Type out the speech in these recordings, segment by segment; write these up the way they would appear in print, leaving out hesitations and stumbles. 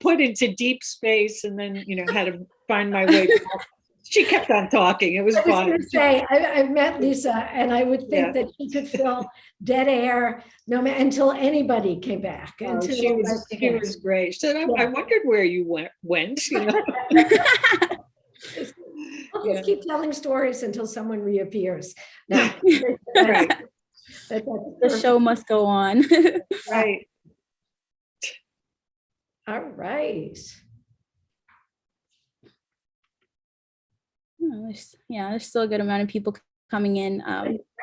put into deep space and then, had to find my way back. She kept on talking. It was fun. I was going to say, I've met Lisa, and I would think that she could fill dead air until anybody came back. She was great. She said, I wondered where you went. I'll just keep telling stories until someone reappears. Right. The show must go on. Right. All right. There's still a good amount of people coming in.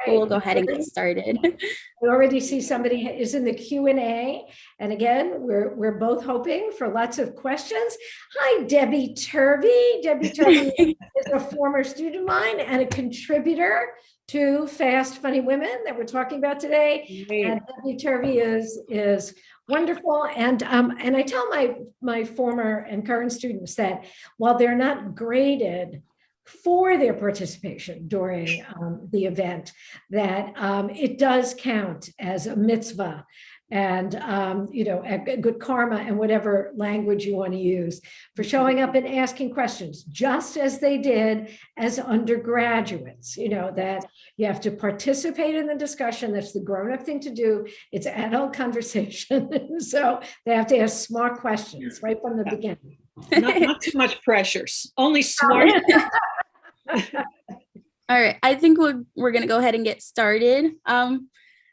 We'll go ahead and get started. I already see somebody is in the Q&A. And again, we're both hoping for lots of questions. Hi, Debbie Turvey. Debbie Turvey is a former student of mine and a contributor to Fast Funny Women that we're talking about today. Great. And Debbie Turvey is wonderful. And I tell my former and current students that while they're not graded for their participation during the event, that it does count as a mitzvah and, a good karma and whatever language you want to use for showing up and asking questions, just as they did as undergraduates, that you have to participate in the discussion. That's the grown-up thing to do. It's adult conversation. So they have to ask smart questions right from the beginning. Not too much pressure, only smart. All right, I think we're going to go ahead and get started.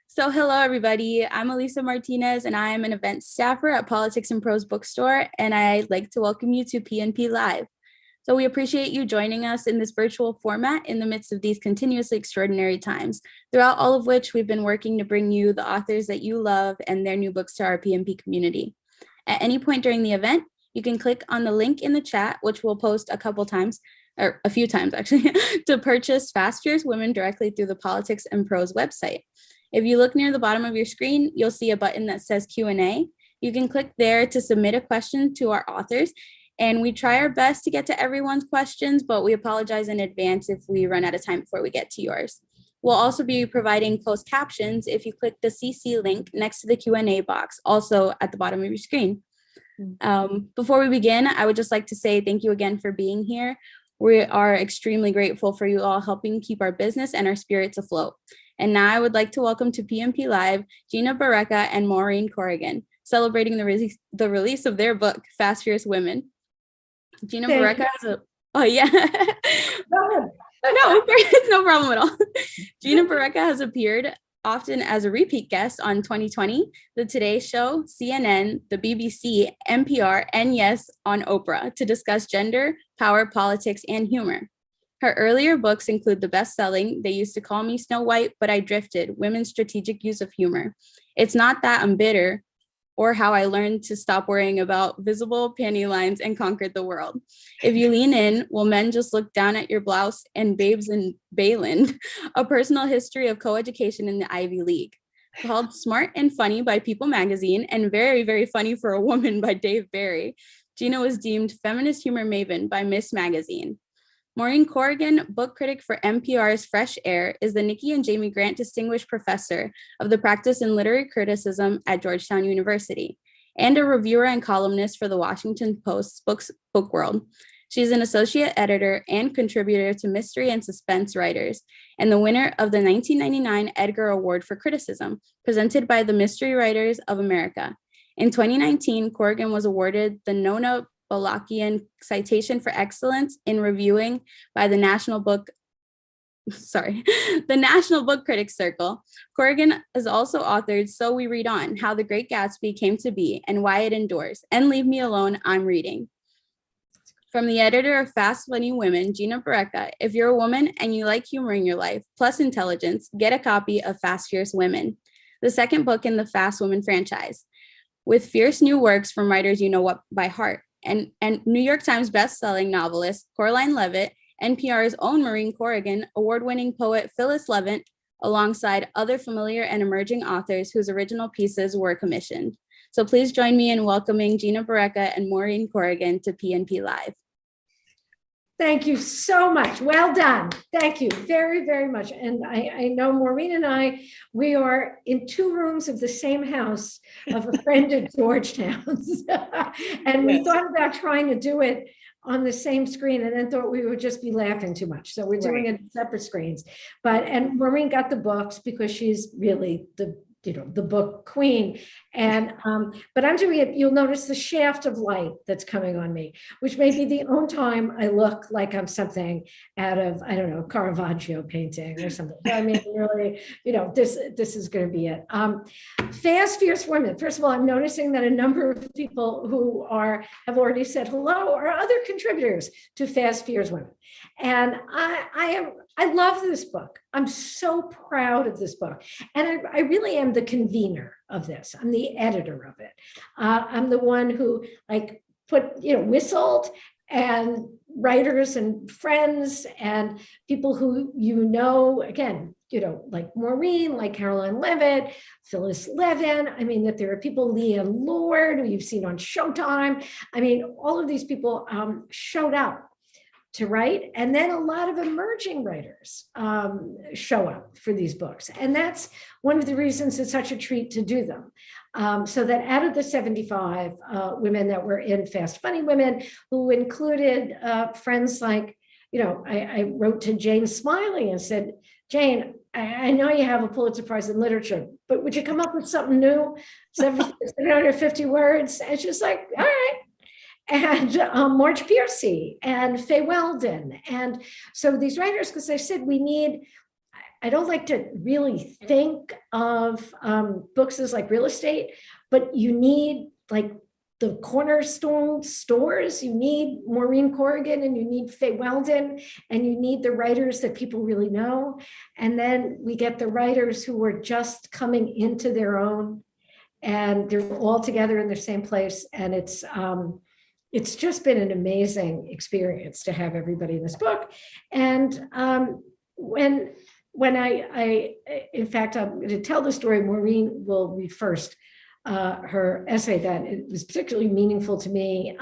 So hello, everybody. I'm Elisa Martinez, and I am an event staffer at Politics and Prose Bookstore, and I'd like to welcome you to PNP Live. So we appreciate you joining us in this virtual format in the midst of these continuously extraordinary times, throughout all of which we've been working to bring you the authors that you love and their new books to our PNP community. At any point during the event, you can click on the link in the chat, which we'll post a few times actually, to purchase Fast Fierce Women directly through the Politics and Prose website. If you look near the bottom of your screen, you'll see a button that says Q&A. You can click there to submit a question to our authors, and we try our best to get to everyone's questions, but we apologize in advance if we run out of time before we get to yours. We'll also be providing closed captions if you click the CC link next to the Q&A box, also at the bottom of your screen. Before we begin, I would just like to say thank you again for being here. We are extremely grateful for you all helping keep our business and our spirits afloat. And now I would like to welcome to PNP Live, Gina Barreca and Maureen Corrigan, celebrating the release of their book, Fast Fierce Women. Gina Barreca has a, no, it's no problem at all. Gina Barreca has appeared often as a repeat guest on 2020, The Today Show, CNN, the BBC, NPR, and yes, on Oprah to discuss gender, power, politics, and humor. Her earlier books include the best-selling They Used to Call Me Snow White, But I Drifted, Women's Strategic Use of Humor. It's Not That I'm Bitter, or How I Learned to Stop Worrying About Visible Panty Lines and Conquered the World. If you lean in, will men just look down at your blouse, and Babes in Bayland, a personal history of coeducation in the Ivy League. Called Smart and Funny by People magazine and Very, Very Funny for a Woman by Dave Barry, Gina was deemed Feminist Humor Maven by Miss Magazine. Maureen Corrigan, book critic for NPR's Fresh Air, is the Nikki and Jamie Grant Distinguished Professor of the Practice in Literary Criticism at Georgetown University, and a reviewer and columnist for the Washington Post's Book World. She's an associate editor and contributor to mystery and suspense writers, and the winner of the 1999 Edgar Award for Criticism, presented by the Mystery Writers of America. In 2019, Corrigan was awarded the Nona Balakian Citation for Excellence in Reviewing by the National Book Critics Circle. Corrigan has also authored So We Read On, How the Great Gatsby Came to Be and Why It Endures, and Leave Me Alone, I'm Reading. From the editor of Fast Funny Women, Gina Barreca, if you're a woman and you like humor in your life, plus intelligence, get a copy of Fast Fierce Women, the second book in the Fast Women franchise, with fierce new works from writers you know what by heart. And New York Times best-selling novelist Coraline Levitt, NPR's own Maureen Corrigan, award-winning poet Phyllis Levant, alongside other familiar and emerging authors whose original pieces were commissioned. So please join me in welcoming Gina Barreca and Maureen Corrigan to PNP Live. Thank you so much. Well done. Thank you very, very much. And I know Maureen and I, we are in 2 rooms of the same house of a friend at Georgetown. And we Yes. thought about trying to do it on the same screen and then thought we would just be laughing too much. So we're doing it in separate screens. And Maureen got the books because she's really the book queen. And but I'm doing it, you'll notice the shaft of light that's coming on me, which may be the only time I look like I'm something out of, I don't know, Caravaggio painting or something. I mean, really, this is going to be it. Fast, Fierce Women. First of all, I'm noticing that a number of people who have already said hello are other contributors to Fast, Fierce Women. And I love this book. I'm so proud of this book. And I really am the convener of this. I'm the editor of it. I'm the one who whistled, and writers and friends and people who, again, like Maureen, like Caroline Levitt, Phyllis Levin. I mean, that there are people, Leanne Lord, who you've seen on Showtime. I mean, all of these people showed up to write. And then a lot of emerging writers show up for these books. And that's one of the reasons it's such a treat to do them. So that out of the 75 women that were in Fast Funny Women, who included friends like, I wrote to Jane Smiley and said, Jane, I know you have a Pulitzer Prize in literature, but would you come up with something new? 750 words. And she's like, all right. And Marge Piercy and Faye Weldon. And so these writers, because I said I don't like to really think of books as like real estate, but you need like the cornerstone stores. You need Maureen Corrigan and you need Faye Weldon and you need the writers that people really know. And then we get the writers who are just coming into their own and they're all together in the same place. And it's just been an amazing experience to have everybody in this book. And when I in fact, I'm going to tell the story, Maureen will read first her essay that it was particularly meaningful to me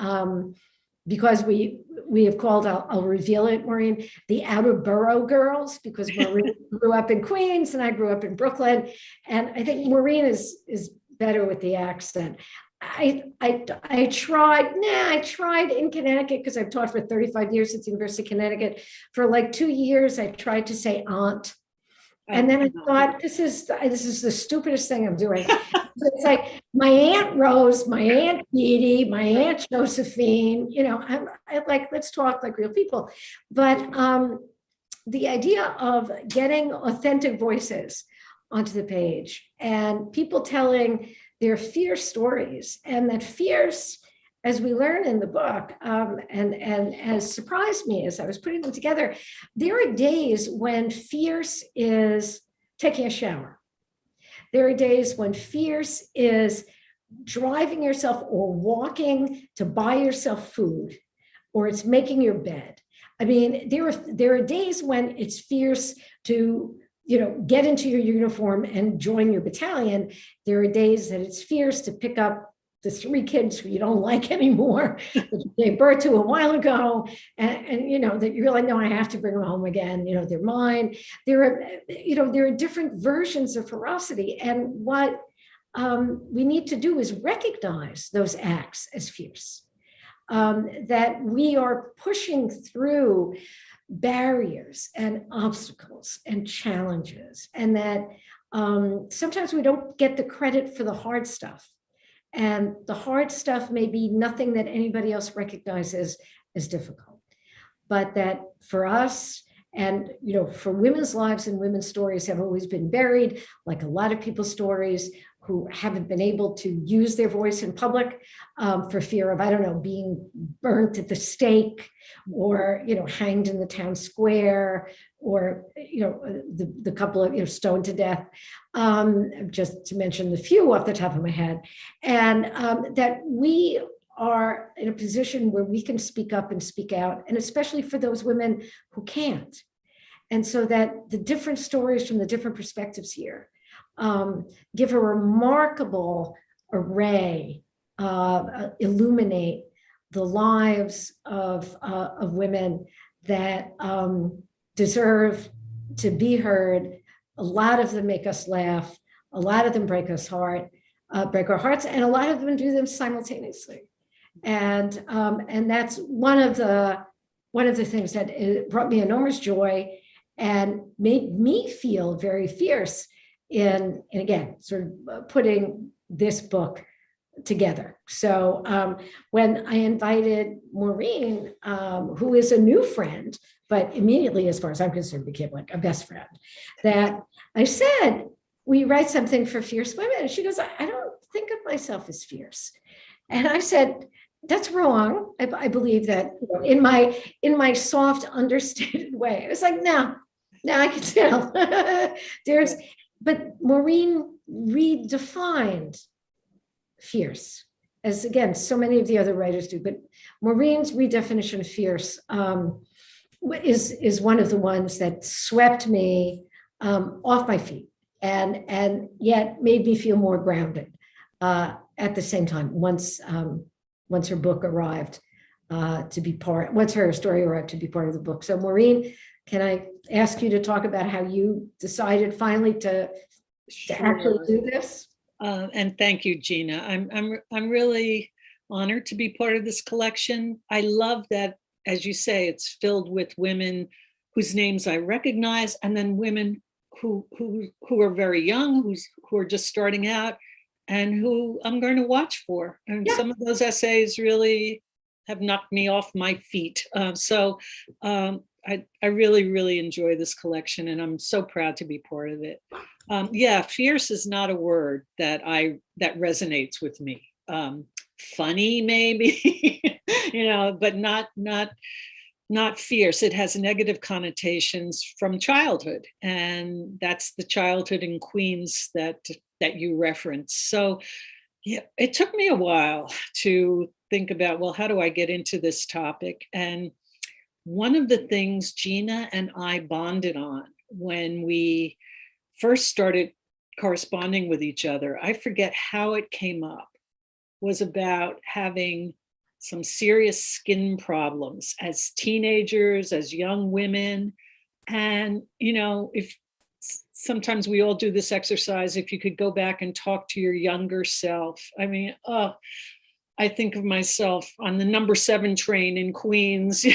because we have called, I'll reveal it, Maureen, the Outer Borough Girls, because Maureen grew up in Queens and I grew up in Brooklyn. And I think Maureen is better with the accent. I tried in Connecticut because I've taught for 35 years at the University of Connecticut. For like 2 years, I tried to say aunt. And then I thought, this is the stupidest thing I'm doing. It's like my Aunt Rose, my Aunt Meade, my Aunt Josephine, I like, let's talk like real people. But the idea of getting authentic voices onto the page and people telling their fierce stories, and that fierce, as we learn in the book, and has surprised me as I was putting them together, there are days when fierce is taking a shower. There are days when fierce is driving yourself or walking to buy yourself food, or it's making your bed. I mean, there are days when it's fierce to get into your uniform and join your battalion. There are days that it's fierce to pick up the 3 kids who you don't like anymore, that you gave birth to a while ago, and that you really know I have to bring them home again. They're mine. There are different versions of ferocity, and what we need to do is recognize those acts as fierce. That we are pushing through barriers and obstacles and challenges, and that sometimes we don't get the credit for the hard stuff. And the hard stuff may be nothing that anybody else recognizes as difficult, but that for us, and for women's lives and women's stories have always been buried, like a lot of people's stories who haven't been able to use their voice in public for fear of, I don't know, being burnt at the stake, or hanged in the town square, or the couple of stoned to death, just to mention the few off the top of my head. And that we are in a position where we can speak up and speak out, and especially for those women who can't. And so that the different stories from the different perspectives here give a remarkable array, illuminate the lives of women that deserve to be heard. A lot of them make us laugh. A lot of them break our hearts, and a lot of them do them simultaneously. And that's one of the things that brought me enormous joy and made me feel very fierce in again, sort of putting this book together. So when I invited Maureen, who is a new friend, but immediately, as far as I'm concerned, became like a best friend, that I said, will you write something for fierce women? And she goes, I don't think of myself as fierce. And I said, that's wrong. I believe that, in my soft, understated way. It was like, no, I can tell. But Maureen redefined fierce, as again, so many of the other writers do. But Maureen's redefinition of fierce is one of the ones that swept me off my feet and yet made me feel more grounded at the same time. Once her book arrived once her story arrived to be part of the book. So Maureen, can I ask you to talk about how you decided finally to actually do this? And thank you, Gina. I'm really honored to be part of this collection. I love that, as you say, it's filled with women whose names I recognize, and then women who are very young, who are just starting out, and who I'm going to watch for. And some of those essays really have knocked me off my feet. I really, really enjoy this collection, and I'm so proud to be part of it. Fierce is not a word that resonates with me. Funny, maybe, but not fierce. It has negative connotations from childhood, and that's the childhood in Queens that you reference. So, it took me a while to think about, well, how do I get into this topic? And one of the things Gina and I bonded on when we first started corresponding with each other, I forget how it came up, was about having some serious skin problems as teenagers, as young women. And, if sometimes we all do this exercise, if you could go back and talk to your younger self. I mean, I think of myself on the number 7 train in Queens,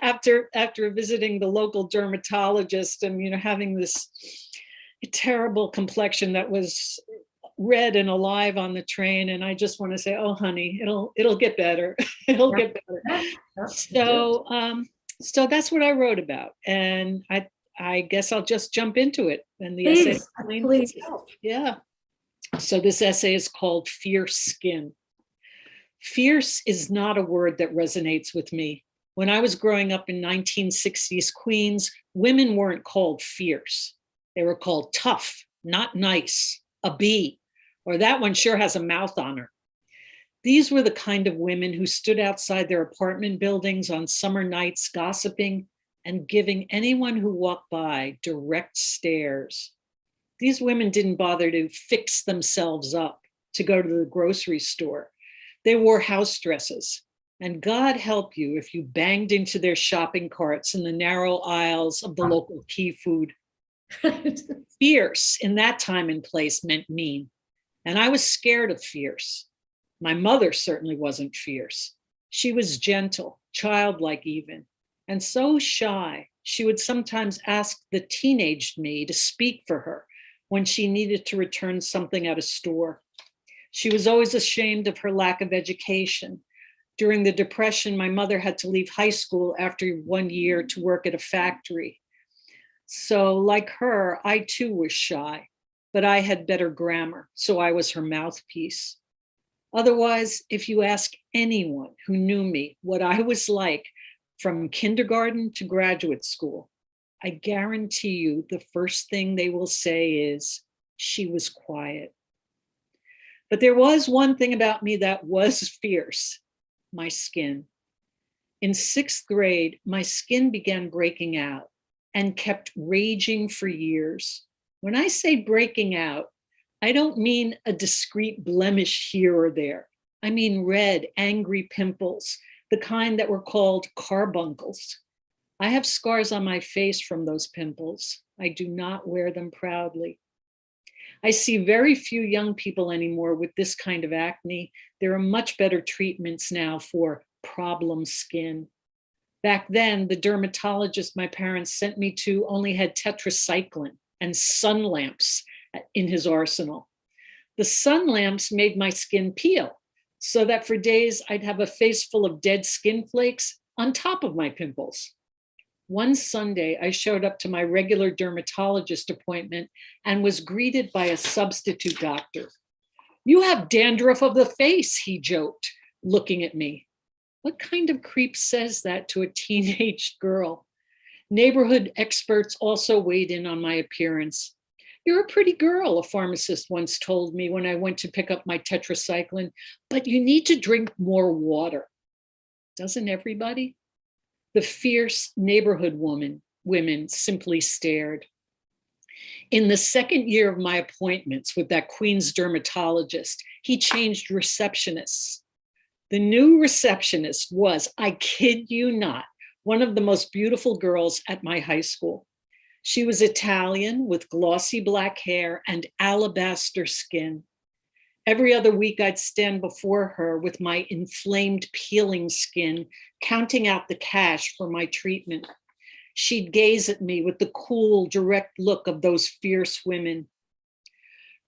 after visiting the local dermatologist and, having this terrible complexion that was red and alive on the train. And I just want to say, oh, honey, it'll get better. It'll get better. So that's what I wrote about. And I guess I'll just jump into it. And the essay explains itself. Yeah. So this essay is called Fierce Skin. Fierce is not a word that resonates with me. When I was growing up in 1960s Queens, women weren't called fierce. They were called tough, not nice, a bee, or that one sure has a mouth on her. These were the kind of women who stood outside their apartment buildings on summer nights, gossiping and giving anyone who walked by direct stares. These women didn't bother to fix themselves up to go to the grocery store. They wore house dresses, and God help you if you banged into their shopping carts in the narrow aisles of the local key food. Fierce in that time and place meant mean, and I was scared of fierce. My mother certainly wasn't fierce. She was gentle, childlike even, and so shy, she would sometimes ask the teenaged me to speak for her when she needed to return something at a store. She was always ashamed of her lack of education. During the Depression, my mother had to leave high school after 1 year to work at a factory. So like her, I too was shy, but I had better grammar, so I was her mouthpiece. Otherwise, if you ask anyone who knew me what I was like from kindergarten to graduate school, I guarantee you the first thing they will say is, she was quiet. But there was one thing about me that was fierce, my skin. In 6th grade, my skin began breaking out and kept raging for years. When I say breaking out, I don't mean a discrete blemish here or there. I mean red, angry pimples, the kind that were called carbuncles. I have scars on my face from those pimples. I do not wear them proudly. I see very few young people anymore with this kind of acne. There are much better treatments now for problem skin. Back then, the dermatologist my parents sent me to only had tetracycline and sun lamps in his arsenal. The sun lamps made my skin peel, so that for days I'd have a face full of dead skin flakes on top of my pimples. One Sunday, I showed up to my regular dermatologist appointment and was greeted by a substitute doctor. "You have dandruff of the face," he joked, looking at me. What kind of creep says that to a teenage girl? Neighborhood experts also weighed in on my appearance. "You're a pretty girl," a pharmacist once told me when I went to pick up my tetracycline, "but you need to drink more water." Doesn't everybody? The fierce neighborhood women simply stared. In the second year of my appointments with that Queens dermatologist, he changed receptionists. The new receptionist was, I kid you not, one of the most beautiful girls at my high school. She was Italian with glossy black hair and alabaster skin. Every other week, I'd stand before her with my inflamed, peeling skin, counting out the cash for my treatment. She'd gaze at me with the cool, direct look of those fierce women.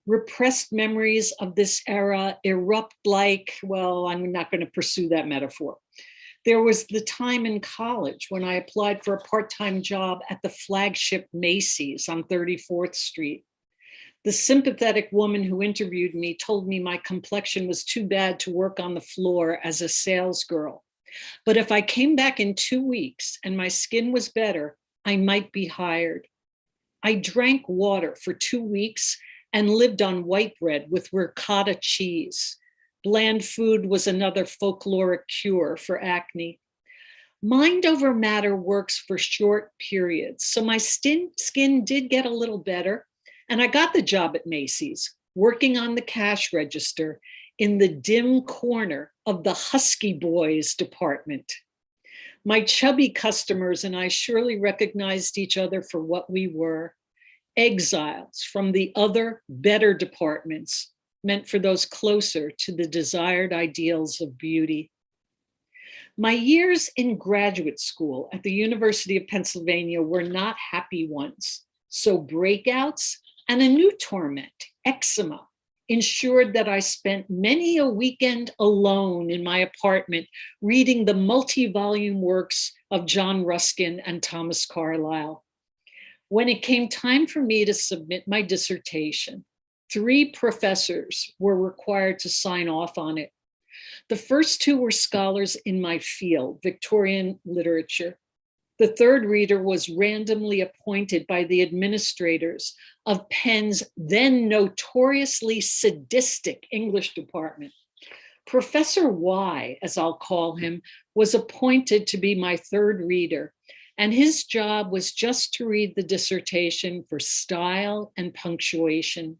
Repressed memories of this era erupt like, well, I'm not going to pursue that metaphor. There was the time in college when I applied for a part-time job at the flagship Macy's on 34th Street. The sympathetic woman who interviewed me told me my complexion was too bad to work on the floor as a sales girl. But if I came back in 2 weeks and my skin was better, I might be hired. I drank water for 2 weeks and lived on white bread with ricotta cheese. Bland food was another folkloric cure for acne. Mind over matter works for short periods, so my skin did get a little better, and I got the job at Macy's, working on the cash register in the dim corner of the Husky Boys department. My chubby customers and I surely recognized each other for what we were, exiles from the other, better departments, meant for those closer to the desired ideals of beauty. My years in graduate school at the University of Pennsylvania were not happy ones, so breakouts and a new torment, eczema, ensured that I spent many a weekend alone in my apartment reading the multi-volume works of John Ruskin and Thomas Carlyle. When it came time for me to submit my dissertation, 3 professors were required to sign off on it. The first 2 were scholars in my field, Victorian literature. The third reader was randomly appointed by the administrators of Penn's then notoriously sadistic English department. Professor Y, as I'll call him, was appointed to be my third reader, and his job was just to read the dissertation for style and punctuation.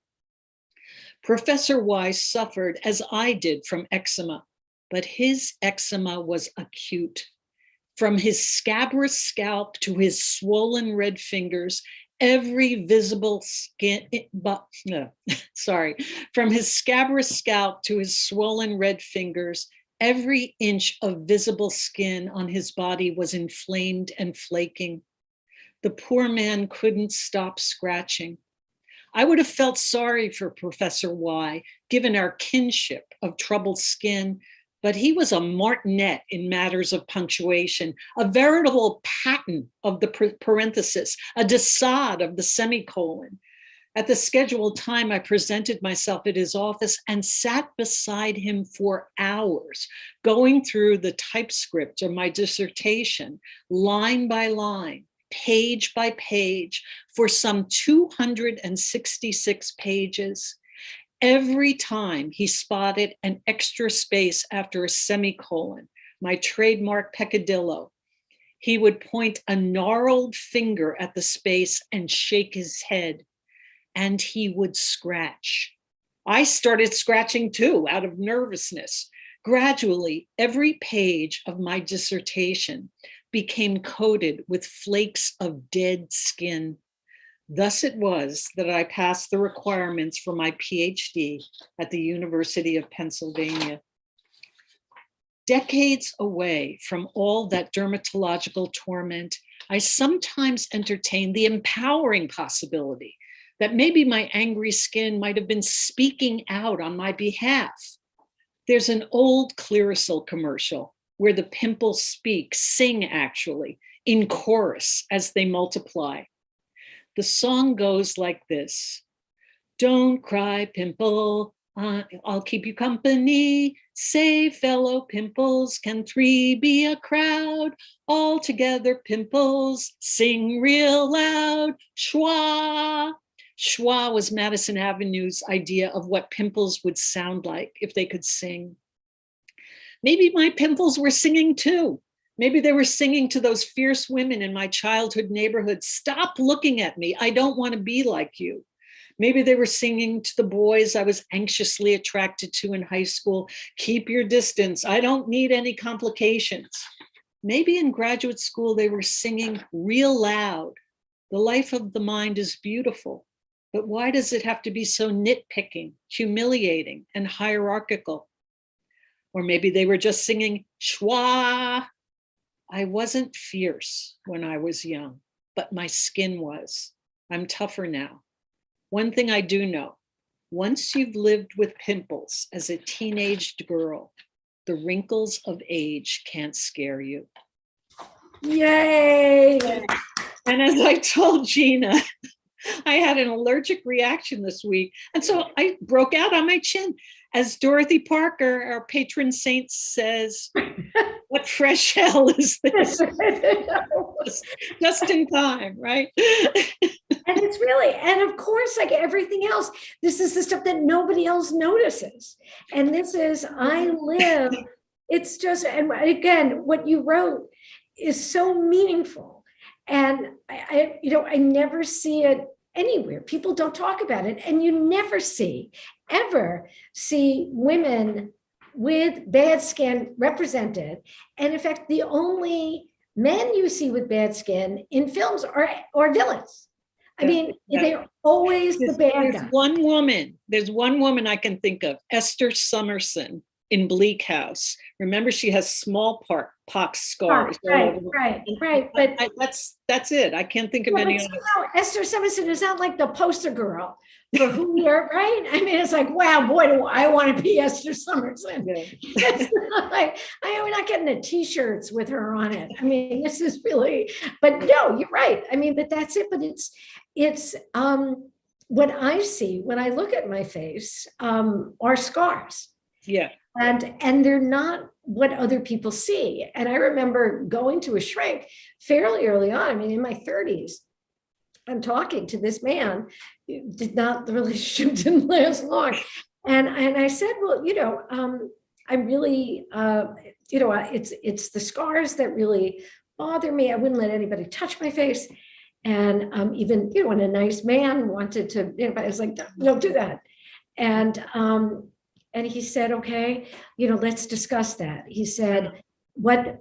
Professor Y suffered, as I did, from eczema, but his eczema was acute. From his scabrous scalp to his swollen red fingers, every visible skin, from his scabrous scalp to his swollen red fingers, every inch of visible skin on his body was inflamed and flaking. The poor man couldn't stop scratching. I would have felt sorry for Professor Y, given our kinship of troubled skin, but he was a martinet in matters of punctuation, a veritable Patton of the parenthesis, a de Sade of the semicolon. At the scheduled time, I presented myself at his office and sat beside him for hours, going through the typescript of my dissertation, line by line, page by page, for some 266 pages. Every time he spotted an extra space after a semicolon, my trademark peccadillo, he would point a gnarled finger at the space and shake his head, and he would scratch. I started scratching too, out of nervousness. Gradually, every page of my dissertation became coated with flakes of dead skin. Thus it was that I passed the requirements for my PhD at the University of Pennsylvania. Decades away from all that dermatological torment, I sometimes entertain the empowering possibility that maybe my angry skin might have been speaking out on my behalf. There's an old Clearasil commercial where the pimples speak, sing actually, in chorus as they multiply. The song goes like this: "Don't cry, pimple, I'll keep you company. Say, fellow pimples, can three be a crowd? All together, pimples, sing real loud. Schwa." Schwa was Madison Avenue's idea of what pimples would sound like if they could sing. Maybe my pimples were singing too. Maybe they were singing to those fierce women in my childhood neighborhood, "Stop looking at me, I don't want to be like you." Maybe they were singing to the boys I was anxiously attracted to in high school, "Keep your distance, I don't need any complications." Maybe in graduate school they were singing real loud, "The life of the mind is beautiful, but why does it have to be so nitpicking, humiliating, and hierarchical?" Or maybe they were just singing schwa. I wasn't fierce when I was young, but my skin was. I'm tougher now. One thing I do know, once you've lived with pimples as a teenaged girl, the wrinkles of age can't scare you. Yay! And as I told Gina, I had an allergic reaction this week. And so I broke out on my chin. As Dorothy Parker, our patron saint, says, "What fresh hell is this?" just in time, right? And it's really, and of course, like everything else, this is the stuff that nobody else notices. And this is, I live, it's just, and again, what you wrote is so meaningful. And I never see it anywhere. People don't talk about it. And you never ever see women with bad skin represented. And in fact, the only men you see with bad skin in films are villains. I mean, they're always the bad guy. There's one woman I can think of, Esther Summerson in Bleak House. Remember, she has smallpox scars. Right. But that's it. I can't think of any other. Esther Summerson is not like the poster girl for who you're, right? I mean, it's like, wow, boy, do I want to be Esther Summerson. Yeah. It's not like, we're not getting the t-shirts with her on it. I mean, this is really, but no, you're right. I mean, but that's it. But it's what I see when I look at my face are scars. Yeah. And they're not what other people see. And I remember going to a shrink fairly early on. I mean, in my 30s, I'm talking to this man. The relationship didn't last long. And I said, well, I really, it's the scars that really bother me. I wouldn't let anybody touch my face. And even, when a nice man wanted to, I was like, don't do that. And he said, okay, let's discuss that. He said, what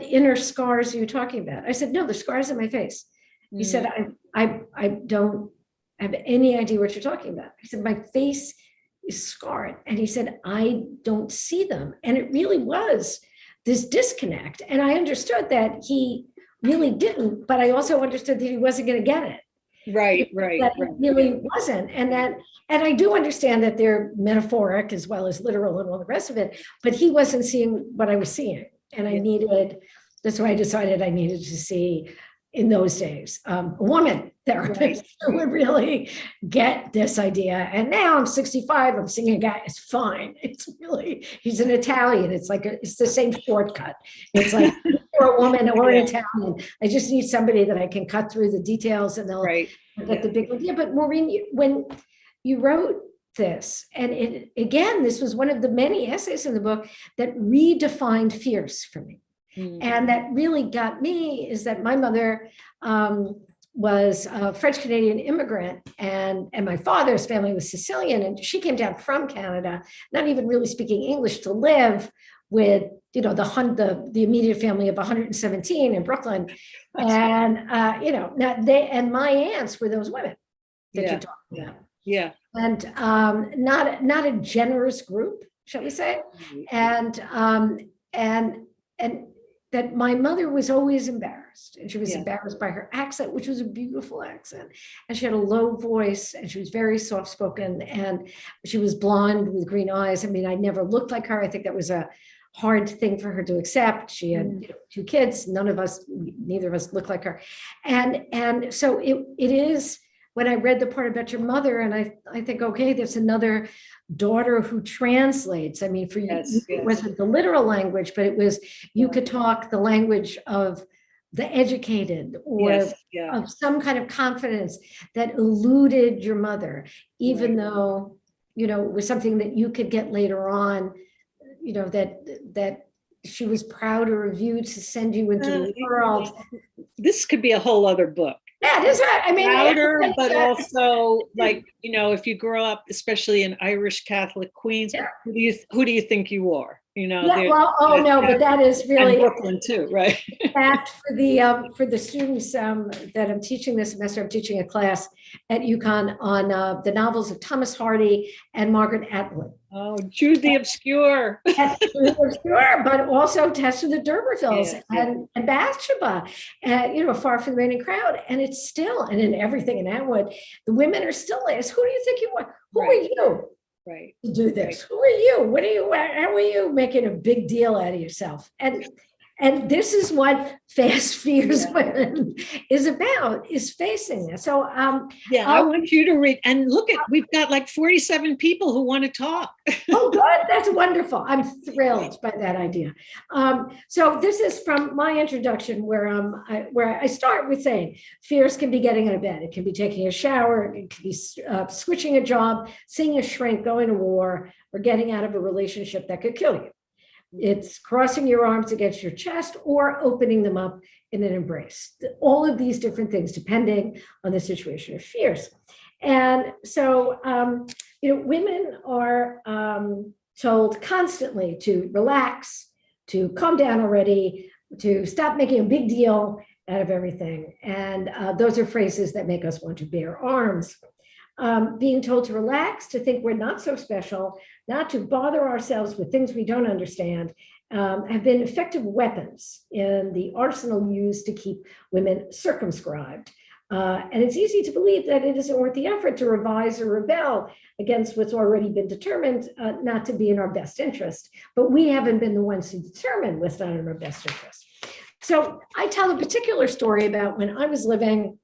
inner scars are you talking about? I said, no, the scars on my face. He said, I don't have any idea what you're talking about. I said, my face is scarred. And he said, I don't see them. And it really was this disconnect. And I understood that he really didn't, but I also understood that he wasn't going to get it. Right. That it really wasn't. And I do understand that they're metaphoric as well as literal and all the rest of it, but he wasn't seeing what I was seeing. And that's why I decided I needed to see, in those days, a woman therapist who would really get this idea. And now I'm 65, I'm seeing a guy, it's fine. It's really, he's an Italian. It's like, it's the same shortcut. It's like, for a woman or an Italian, I just need somebody that I can cut through the details and they'll get the big idea. But Maureen, when you wrote this, and again, this was one of the many essays in the book that redefined fierce for me. And that really got me is that my mother was a French Canadian immigrant, and my father's family was Sicilian, and she came down from Canada, not even really speaking English, to live with the immediate family of 117 in Brooklyn, and now and my aunts were those women that you talked about. Yeah. And not a generous group, shall we say, and that my mother was always embarrassed, and she was embarrassed by her accent, which was a beautiful accent, and she had a low voice, and she was very soft-spoken, and she was blonde with green eyes. I mean, I never looked like her. I think that was a hard thing for her to accept. She had 2 kids. Neither of us looked like her, and so it is. When I read the part about your mother, and I think, okay, there's another daughter who translates. I mean, for you, it wasn't the literal language, but it was, you could talk the language of the educated, or of some kind of confidence that eluded your mother, even though, it was something that you could get later on, that she was prouder of you to send you into the world. This could be a whole other book. Yeah, it is right. I mean, louder, but also like, if you grow up, especially in Irish Catholic Queens, who do you think you are? But that is really Brooklyn too, right? That for the students that I'm teaching this semester, I'm teaching a class at UConn on the novels of Thomas Hardy and Margaret Atwood. Oh, Jude the Obscure. But also Tess of the D'Urbervilles and Bathsheba, and Far from the Raining Crowd. And it's still, and in everything in Atwood, the women are still asked, who do you think you are? Who are you? Right. To do this? Who are you? What are you? How are you making a big deal out of yourself? And this is what Fast Fierce Women is about, is facing this. So I want you to read, and look we've got like 47 people who want to talk. Oh, good. That's wonderful. I'm thrilled by that idea. So this is from my introduction, where I start with saying fierce can be getting out of bed. It can be taking a shower. It can be switching a job, seeing a shrink, going to war, or getting out of a relationship that could kill you. It's crossing your arms against your chest or opening them up in an embrace. All of these different things, depending on the situation, are fierce. And so, women are told constantly to relax, to calm down already, to stop making a big deal out of everything. And those are phrases that make us want to bear arms. Being told to relax, to think we're not so special, not to bother ourselves with things we don't understand, have been effective weapons in the arsenal used to keep women circumscribed. And it's easy to believe that it isn't worth the effort to revise or rebel against what's already been determined not to be in our best interest. But we haven't been the ones to determine what's not in our best interest. So I tell a particular story about when I was living.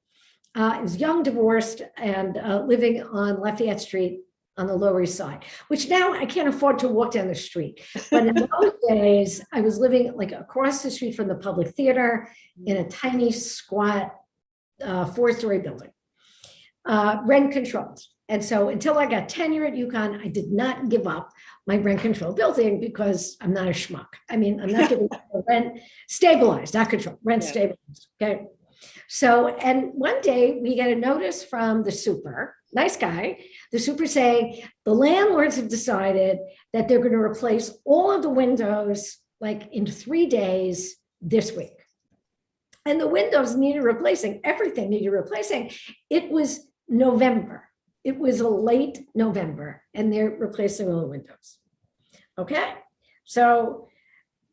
I was young, divorced, and living on Lafayette Street on the Lower East Side, which now I can't afford to walk down the street. But in those days, I was living like across the street from the Public Theater in a tiny, squat, 4-story building, rent controlled. And so until I got tenure at UConn, I did not give up my rent control building because I'm not a schmuck. I mean, I'm not giving up rent stabilized, not control, rent stabilized, okay? So, and one day we get a notice from the super, nice guy, the super saying the landlords have decided that they're going to replace all of the windows like in 3 days this week. And the windows needed replacing, everything needed replacing. It was November. It was a late November, and they're replacing all the windows. Okay, so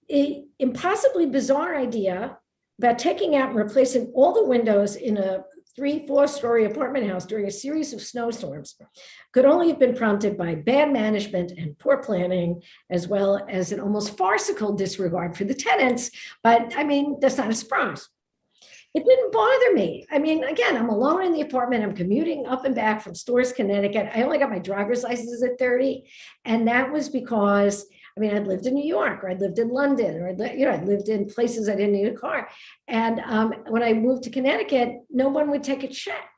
an impossibly bizarre idea about taking out and replacing all the windows in a 3-4-story apartment house during a series of snowstorms could only have been prompted by bad management and poor planning, as well as an almost farcical disregard for the tenants. But I mean, that's not a surprise. It didn't bother me. I mean, again, I'm alone in the apartment. I'm commuting up and back from Storrs, Connecticut. I only got my driver's license at 30. And that was because, I mean, I'd lived in New York, or I'd lived in London, or I'd lived in places I didn't need a car. And when I moved to Connecticut, no one would take a check.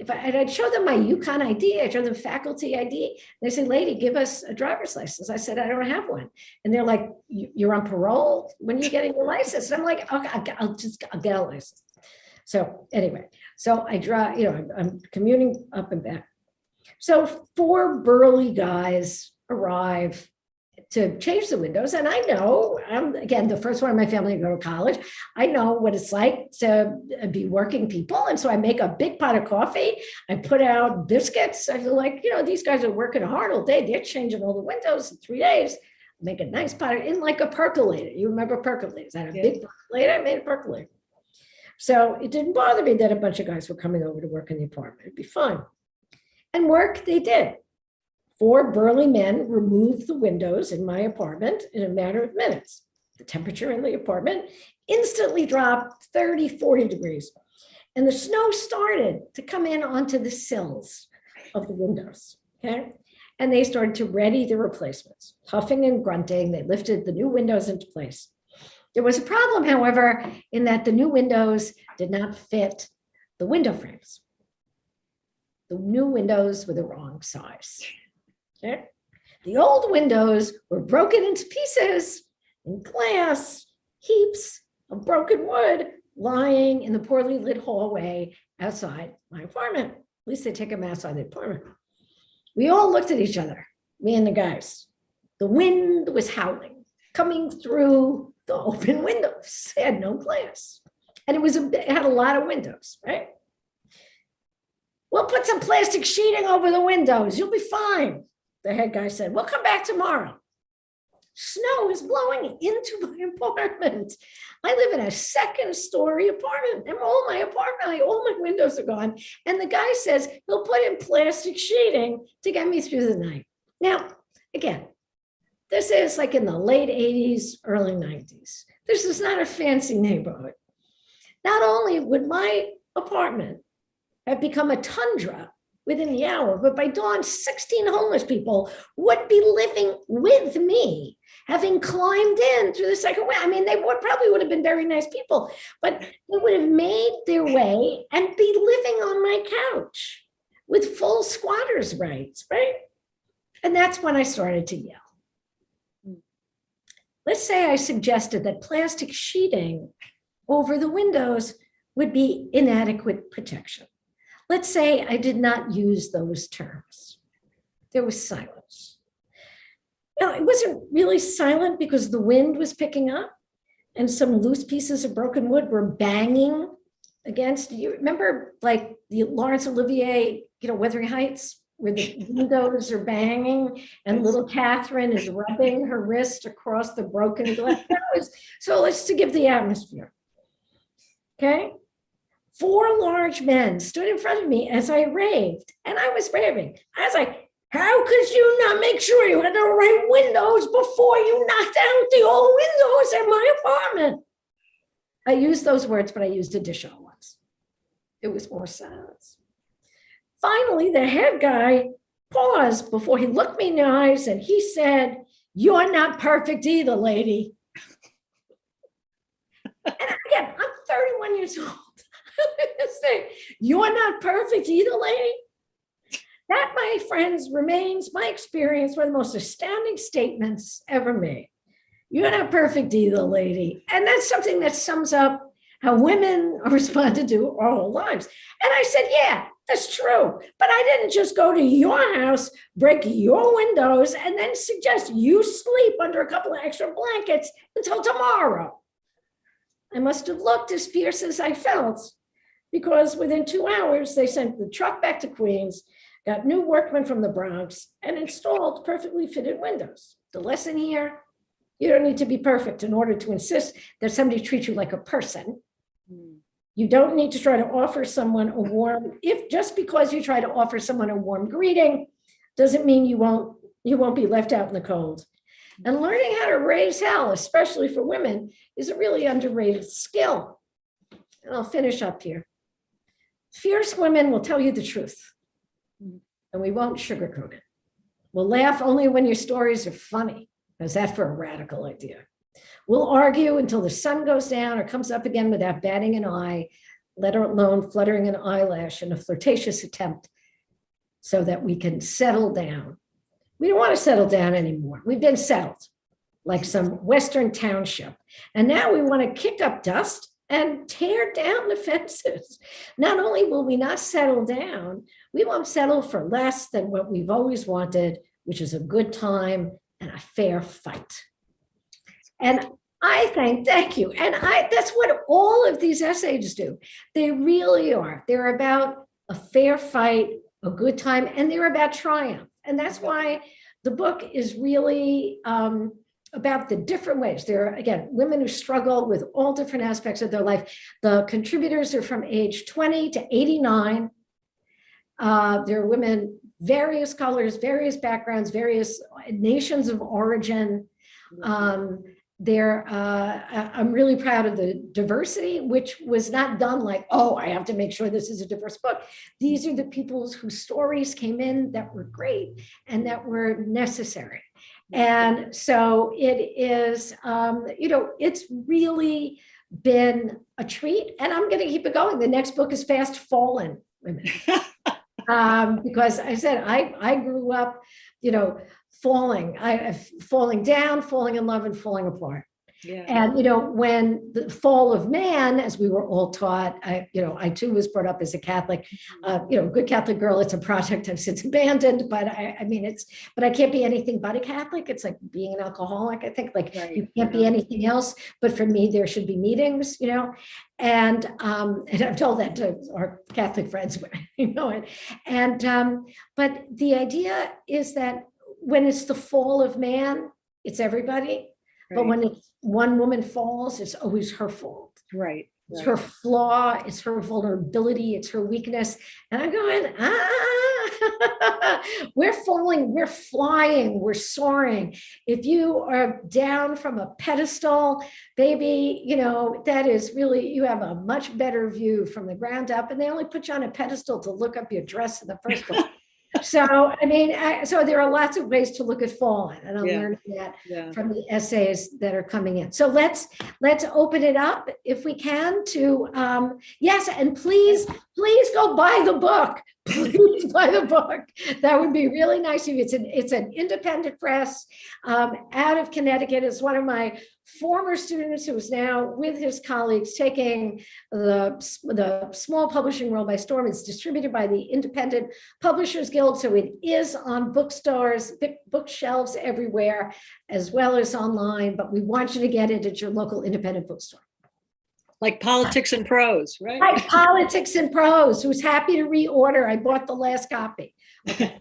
I'd show them my UConn ID, I'd show them faculty ID. They said, lady, give us a driver's license. I said, I don't have one. And they're like, you're on parole? When are you getting your license? And I'm like, okay, I'll get a license. So anyway, so I drive, I'm commuting up and back. So 4 burly guys arrive to change the windows. And I know, I'm, again, the first one in my family to go to college. I know what it's like to be working people. And so I make a big pot of coffee. I put out biscuits. I feel like, these guys are working hard all day. They're changing all the windows in 3 days. Make a nice pot in like a percolator. You remember percolators? I had a big percolator. I made a percolator. So it didn't bother me that a bunch of guys were coming over to work in the apartment. It'd be fun. And work they did. 4 burly men removed the windows in my apartment in a matter of minutes. The temperature in the apartment instantly dropped 30, 40 degrees. And the snow started to come in onto the sills of the windows, okay? And they started to ready the replacements. Huffing and grunting, they lifted the new windows into place. There was a problem, however, in that the new windows did not fit the window frames. The new windows were the wrong size. Okay. The old windows were broken into pieces and glass, heaps of broken wood lying in the poorly lit hallway outside my apartment. At least they take them outside the apartment. We all looked at each other, me and the guys. The wind was howling, coming through the open windows. They had no glass. And it had a lot of windows, right? We'll put some plastic sheeting over the windows. You'll be fine. The head guy said, we'll come back tomorrow. Snow is blowing into my apartment. I live in a 2nd-story apartment, and all my windows are gone. And the guy says he'll put in plastic sheeting to get me through the night. Now, again, this is like in the late 80s, early 90s. This is not a fancy neighborhood. Not only would my apartment have become a tundra within the hour, but by dawn, 16 homeless people would be living with me, having climbed in through the second window. I mean, they probably would have been very nice people, but they would have made their way and be living on my couch with full squatters' rights, right? And that's when I started to yell. Let's say I suggested that plastic sheeting over the windows would be inadequate protection. Let's say I did not use those terms. There was silence. Now, it wasn't really silent because the wind was picking up and some loose pieces of broken wood were banging against, you remember like the Laurence Olivier, Wuthering Heights, where the windows are banging and little Catherine is rubbing her wrist across the broken glass. So let's to give the atmosphere, okay? 4 large men stood in front of me as I raved, and I was raving. I was like, how could you not make sure you had the right windows before you knocked out the old windows in my apartment? I used those words, but I used additional ones. It was more silence. Finally, the head guy paused before he looked me in the eyes and he said, you're not perfect either, lady. And again, I'm 31 years old. Say, you're not perfect either, lady. That, my friends, remains my experience, one of the most astounding statements ever made. You're not perfect either, lady. And that's something that sums up how women are responded to our whole lives. And I said, yeah, that's true. But I didn't just go to your house, break your windows, and then suggest you sleep under a couple of extra blankets until tomorrow. I must have looked as fierce as I felt, because within 2 hours, they sent the truck back to Queens, got new workmen from the Bronx, and installed perfectly fitted windows. The lesson here, you don't need to be perfect in order to insist that somebody treats you like a person. You don't need to try to offer someone a warm, just because you try to offer someone a warm greeting, doesn't mean you won't be left out in the cold. And learning how to raise hell, especially for women, is a really underrated skill. And I'll finish up here. Fierce women will tell you the truth, and we won't sugarcoat it. We'll laugh only when your stories are funny. How's that for a radical idea? We'll argue until the sun goes down or comes up again without batting an eye, let alone fluttering an eyelash in a flirtatious attempt so that we can settle down. We don't want to settle down anymore. We've been settled like some Western township. And now we want to kick up dust and tear down the fences. Not only will we not settle down, we won't settle for less than what we've always wanted, which is a good time and a fair fight. And thank you. And that's what all of these essays do. They really are. They're about a fair fight, a good time, and they're about triumph. And that's why the book is really about the different ways. There are, again, women who struggle with all different aspects of their life. The contributors are from age 20 to 89. There are women, various colors, various backgrounds, various nations of origin. I'm really proud of the diversity, which was not done like, oh, I have to make sure this is a diverse book. These are the people whose stories came in that were great and that were necessary. And so it is, it's really been a treat, and I'm going to keep it going. The next book is Fast Fallen Women. Because I said, I grew up, falling down, falling in love, and falling apart. Yeah. And, when the fall of man, as we were all taught, I too was brought up as a Catholic, good Catholic girl. It's a project I've since abandoned, but but I can't be anything but a Catholic. It's like being an alcoholic. I think You can't be anything else, but for me, there should be meetings, and I've told that to our Catholic friends, but but the idea is that when it's the fall of man, it's everybody. But when it's one woman falls, it's always her fault. Right. It's her flaw, it's her vulnerability, it's her weakness. And I'm going, we're falling, we're flying, we're soaring. If you are down from a pedestal, baby, that is really, you have a much better view from the ground up. And they only put you on a pedestal to look up your dress in the first place. So, so there are lots of ways to look at fallen, and I'm learning that from the essays that are coming in. So let's open it up if we can to, yes, and please go buy the book. Please buy the book. That would be really nice of you. It's an independent press out of Connecticut. It's one of my former students who is now with his colleagues taking the small publishing world by storm. It's distributed by the Independent Publishers Guild, so it is on bookstores, bookshelves everywhere, as well as online, but we want you to get it at your local independent bookstore. Like Politics and Prose, right? Like Politics and Prose, who's happy to reorder. I bought the last copy. Okay.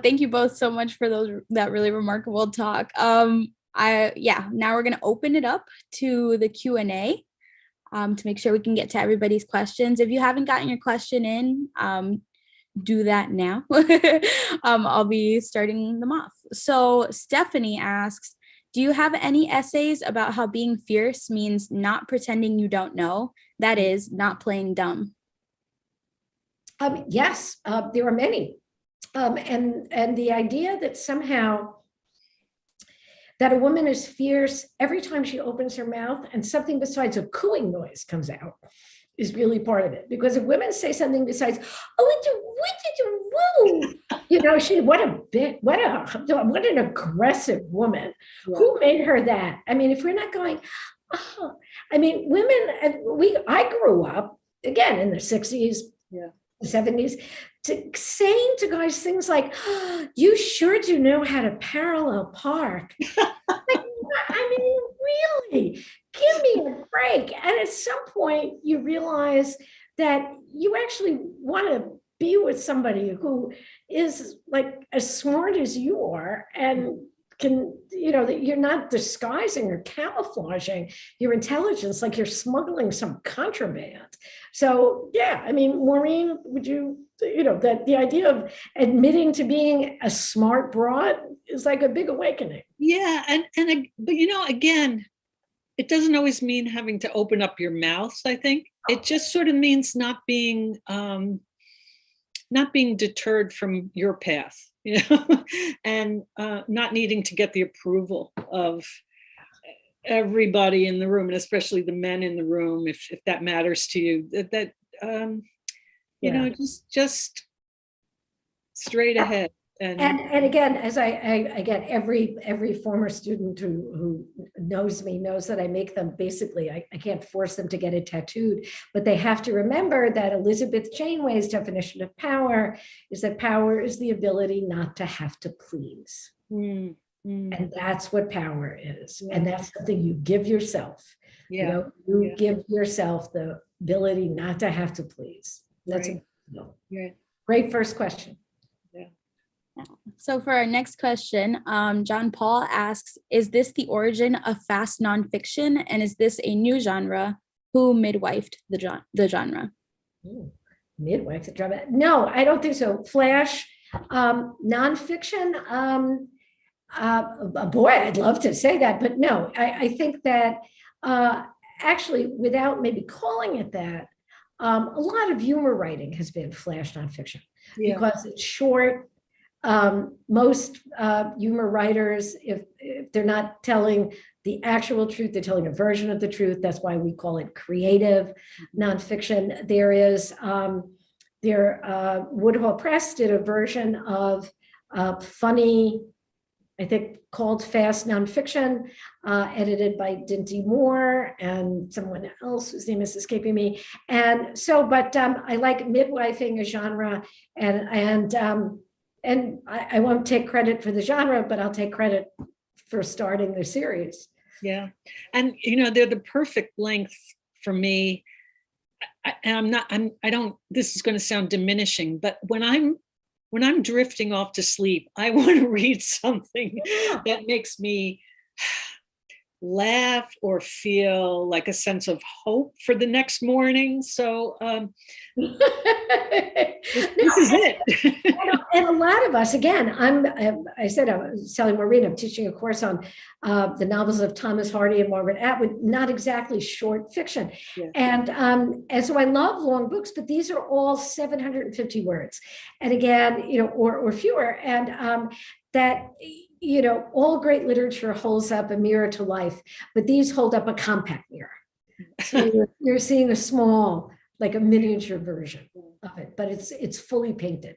Thank you both so much for that really remarkable talk. Now we're going to open it up to the Q&A to make sure we can get to everybody's questions. If you haven't gotten your question in, do that now. I'll be starting them off. So Stephanie asks, do you have any essays about how being fierce means not pretending you don't know? That is, not playing dumb. Yes, there are many. And the idea that somehow that a woman is fierce every time she opens her mouth and something besides a cooing noise comes out is really part of it. Because if women say something besides, what an aggressive woman. Yeah. Who made her that? If we're not going, women, I grew up, again, in the 60s, 70s, saying to guys things like, oh, you sure do know how to parallel park. Really, give me a break. And at some point you realize that you actually want to be with somebody who is like as smart as you are and can, that you're not disguising or camouflaging your intelligence like you're smuggling some contraband. So Maureen, would you, that the idea of admitting to being a smart broad is like a big awakening. Yeah, but again, it doesn't always mean having to open up your mouth. I think it just sort of means not being deterred from your path. And not needing to get the approval of everybody in the room, and especially the men in the room, if that matters to you. Just straight ahead. And again, as I again, every former student who knows me knows that I make them basically, I can't force them to get it tattooed, but they have to remember that Elizabeth Janeway's definition of power is that power is the ability not to have to please. And that's what power is. And that's something you give yourself. You give yourself the ability not to have to please. That's a great first question. So for our next question, John Paul asks, is this the origin of fast nonfiction? And is this a new genre? Who midwifed the genre? Midwife the genre? No, I don't think so. Flash nonfiction, boy, I'd love to say that, but no, I think that actually, without maybe calling it that, a lot of humor writing has been flash nonfiction because it's short. Most humor writers, if they're not telling the actual truth, they're telling a version of the truth. That's why we call it creative nonfiction. There is, Woodhull Press did a version of funny, I think called fast nonfiction, edited by Dinty Moore and someone else whose name is escaping me. And so, but I like midwifing a genre, and I won't take credit for the genre, but I'll take credit for starting the series. Yeah. And, they're the perfect length for me. This is going to sound diminishing, but when I'm drifting off to sleep, I want to read something that makes me laugh or feel like a sense of hope for the next morning. So this is it. And a lot of us, again, I said, I was telling Maureen, I'm teaching a course on the novels of Thomas Hardy and Margaret Atwood, not exactly short fiction. Yeah. And so I love long books, but these are all 750 words. And again, or fewer. And that, all great literature holds up a mirror to life, but these hold up a compact mirror. So you're seeing a small, like a miniature version of it, but it's fully painted.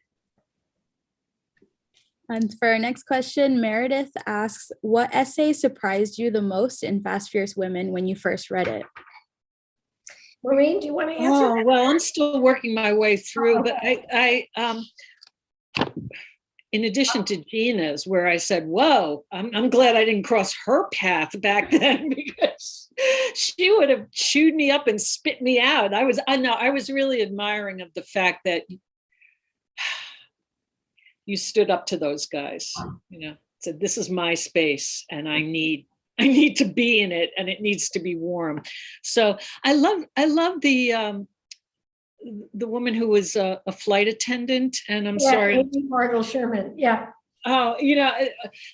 And for our next question, Meredith asks, what essay surprised you the most in Fast, Fierce Women when you first read it? Maureen, do you want to answer? Oh, well, I'm still working my way through, but I in addition to Gina's, where I said, whoa, I'm glad I didn't cross her path back then, because she would have chewed me up and spit me out. I was really admiring of the fact that you stood up to those guys, said, this is my space and I need to be in it, and it needs to be warm. So I love the woman who was a flight attendant, and I'm sorry. Amy Marvel Sherman. Yeah. Oh,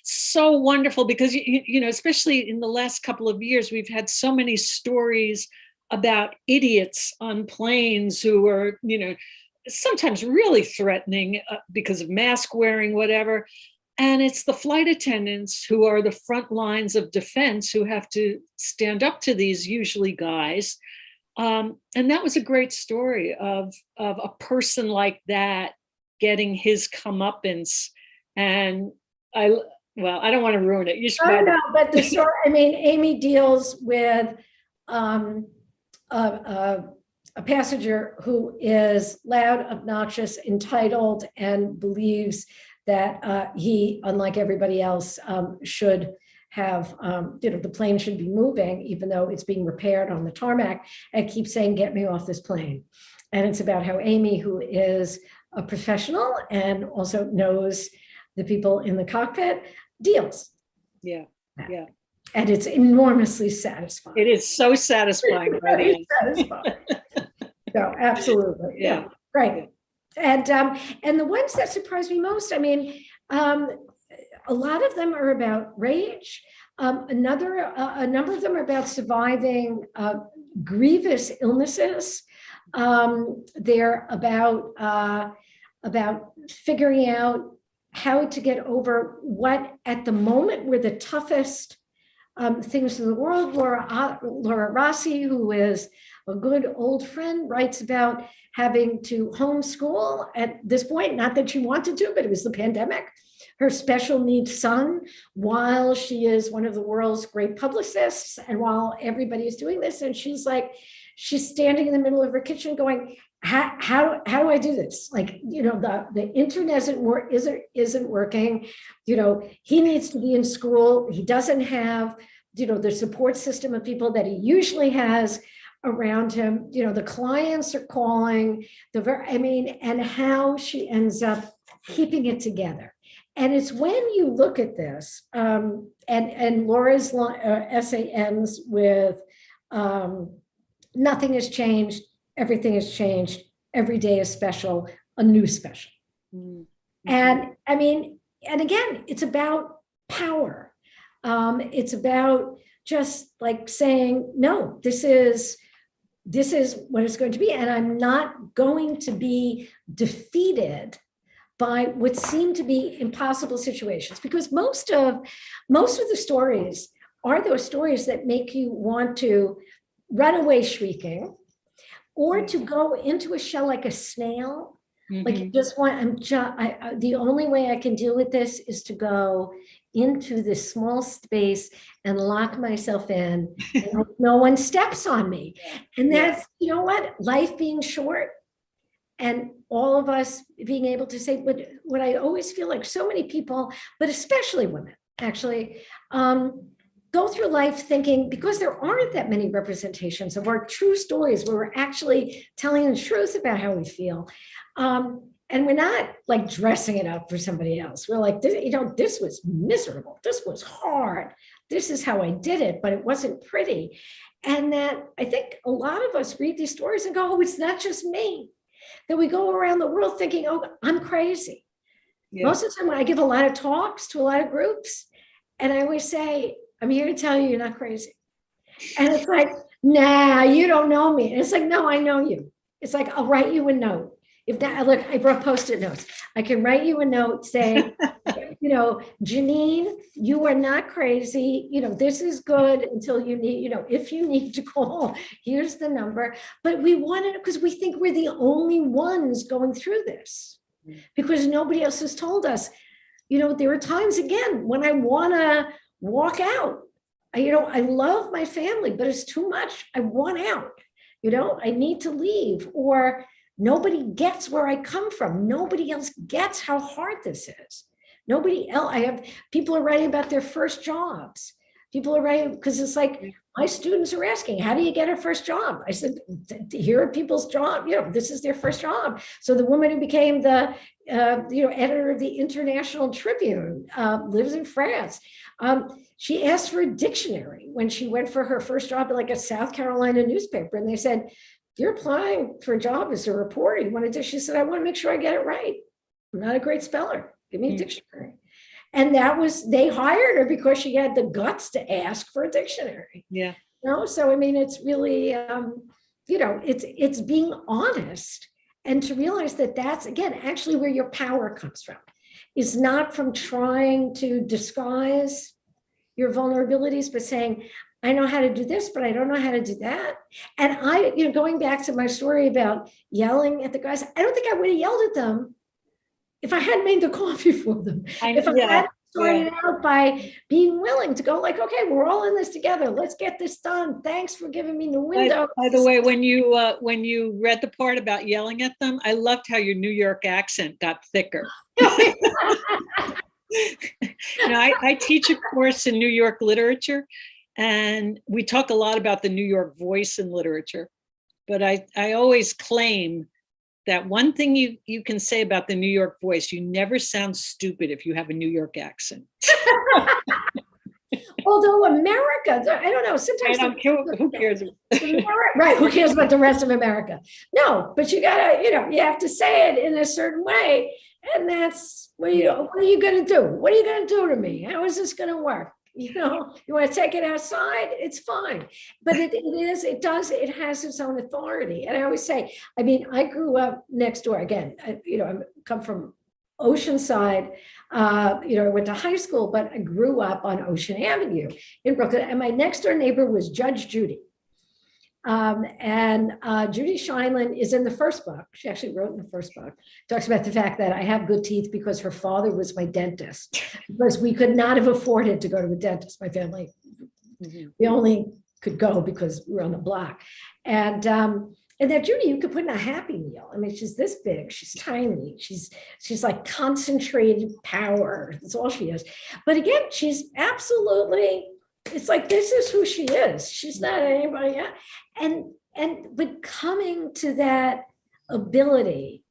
so wonderful, because, especially in the last couple of years, we've had so many stories about idiots on planes who are, sometimes really threatening because of mask wearing, whatever. And it's the flight attendants who are the front lines of defense who have to stand up to these usually guys. And that was a great story of a person like that getting his comeuppance. And I don't want to ruin it. You should. I don't know, but the story, Amy deals with a passenger who is loud, obnoxious, entitled, and believes that he, unlike everybody else, should have, the plane should be moving, even though it's being repaired on the tarmac, and keeps saying, get me off this plane. And it's about how Amy, who is a professional and also knows the people in the cockpit, deals. Yeah. And it's enormously satisfying. It is so satisfying. Very satisfying. So absolutely. Yeah. Right. And the ones that surprised me most, a lot of them are about rage. A number of them are about surviving grievous illnesses. They're about figuring out how to get over what at the moment were the toughest Things in the World. Laura Rossi, who is a good old friend, writes about having to homeschool at this point, not that she wanted to, but it was the pandemic, her special needs son, while she is one of the world's great publicists and while everybody is doing this. And she's standing in the middle of her kitchen going, how do I do this? Like, the internet isn't working. He needs to be in school. He doesn't have, the support system of people that he usually has around him. The clients are calling, and how she ends up keeping it together. And it's when you look at this, and Laura's essay ends with, nothing has changed, everything has changed, every day is special, a new special. Mm-hmm. And again, it's about power. It's about just like saying, no, this is what it's going to be. And I'm not going to be defeated by what seem to be impossible situations, because most of the stories are those stories that make you want to run away shrieking, or to go into a shell like a snail. Mm-hmm. Like you just want, the only way I can deal with this is to go into this small space and lock myself in, and no one steps on me. And that's, life being short, and all of us being able to say, but what I always feel like so many people, but especially women, actually, go through life thinking, because there aren't that many representations of our true stories where we're actually telling the truth about how we feel. And we're not like dressing it up for somebody else. We're like, this was miserable. This was hard. This is how I did it, but it wasn't pretty. And that I think a lot of us read these stories and go, oh, it's not just me. That we go around the world thinking, oh, I'm crazy. Yeah. Most of the time when I give a lot of talks to a lot of groups, and I always say, I'm here to tell you you're not crazy. And it's like, nah, you don't know me. And it's like, no, I know you. It's like, I'll write you a note. If that, look, I brought Post-it notes. I can write you a note saying, Janine, you are not crazy. This is good until you need, if you need to call, here's the number. But we want it because we think we're the only ones going through this, because nobody else has told us. There are times, again, when I want to walk out. I love my family, but it's too much. I want out. I need to leave, or nobody gets where I come from. Nobody else gets how hard this is. Nobody else. People are writing about their first jobs. People are writing, because it's like, my students are asking, how do you get a first job? I said, here are people's jobs. This is their first job. So the woman who became the, editor of the International Tribune lives in France. She asked for a dictionary when she went for her first job at like a South Carolina newspaper. And they said, you're applying for a job as a reporter. You want to do? She said, I want to make sure I get it right. I'm not a great speller. Give me a dictionary. And they hired her because she had the guts to ask for a dictionary. Yeah. So, it's really, it's being honest, and to realize that that's, again, actually where your power comes from. Is not from trying to disguise your vulnerabilities, but saying, I know how to do this, but I don't know how to do that. And going back to my story about yelling at the guys, I don't think I would have yelled at them if I hadn't made the coffee for them. If I had started out by being willing to go like, okay, we're all in this together. Let's get this done. Thanks for giving me the window. By the way, when you read the part about yelling at them, I loved how your New York accent got thicker. I teach a course in New York literature, and we talk a lot about the New York voice in literature. But I always claim that one thing you can say about the New York voice, you never sound stupid if you have a New York accent. Although America, I don't know, sometimes who cares? Right, who cares about the rest of America? No, but you gotta, you have to say it in a certain way. And that's what are you gonna do? What are you gonna do to me? How is this gonna work? You want to take it outside, it's fine. But it has its own authority. And I always say, I grew up next door. Again, I come from Oceanside. I went to high school, but I grew up on Ocean Avenue in Brooklyn. And my next door neighbor was Judge Judy. Judy Scheinlin is in the first book. She actually wrote in the first book, talks about the fact that I have good teeth because her father was my dentist, because we could not have afforded to go to the dentist, my family. We only could go because we were on the block. And that Judy, you could put in a Happy Meal. I mean, she's this big, she's tiny, she's like concentrated power. That's all she is. But again, she's absolutely, it's like, this is who she is. She's not anybody else. But coming to that ability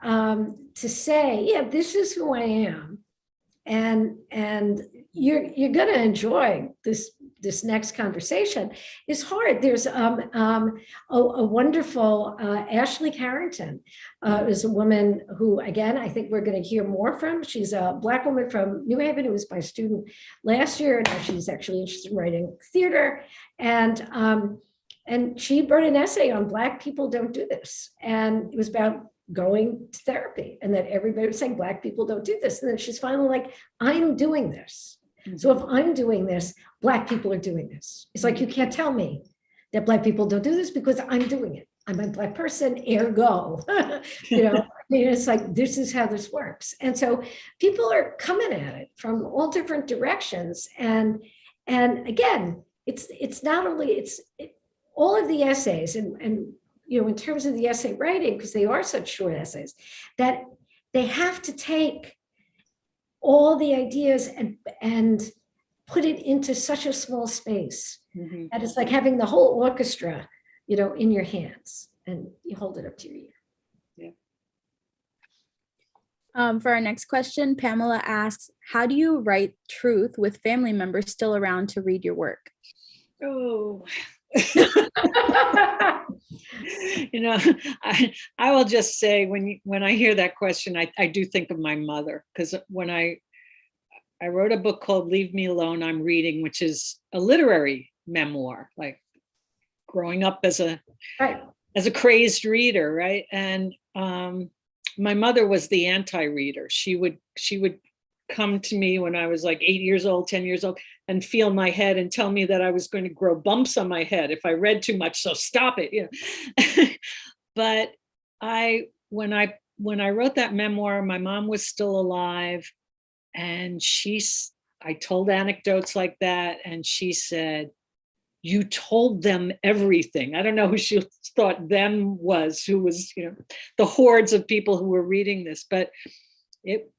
to say, yeah, this is who I am. And you're going to enjoy this next conversation is hard. There's a wonderful Ashley Carrington is a woman who, again, I think we're going to hear more from. She's a Black woman from New Haven who was my student last year. Now she's actually interested in writing theater. And she wrote an essay on Black people don't do this. And it was about going to therapy, and that everybody was saying Black people don't do this. And then she's finally like, I'm doing this. So if I'm doing this, Black people are doing this. It's like, you can't tell me that Black people don't do this because I'm doing it. I'm a Black person, ergo. It's like, this is how this works. And so people are coming at it from all different directions. And again, it's not only, all of the essays and in terms of the essay writing, because they are such short essays, that they have to take all the ideas and put it into such a small space. That it's like having the whole orchestra, in your hands, and you hold it up to your ear. Yeah. For our next question, Pamela asks, how do you write truth with family members still around to read your work? Oh, I will just say, when I hear that question, I do think of my mother, because when I wrote a book called Leave Me Alone, I'm Reading, which is a literary memoir, like growing up as a crazed reader, right? And my mother was the anti-reader. She would come to me when I was like 8 years old, 10 years old, and feel my head and tell me that I was going to grow bumps on my head if I read too much. So stop it. But when I wrote that memoir, my mom was still alive, and I told anecdotes like that, and she said, you told them everything. I don't know who she thought them was, who was, the hordes of people who were reading this, but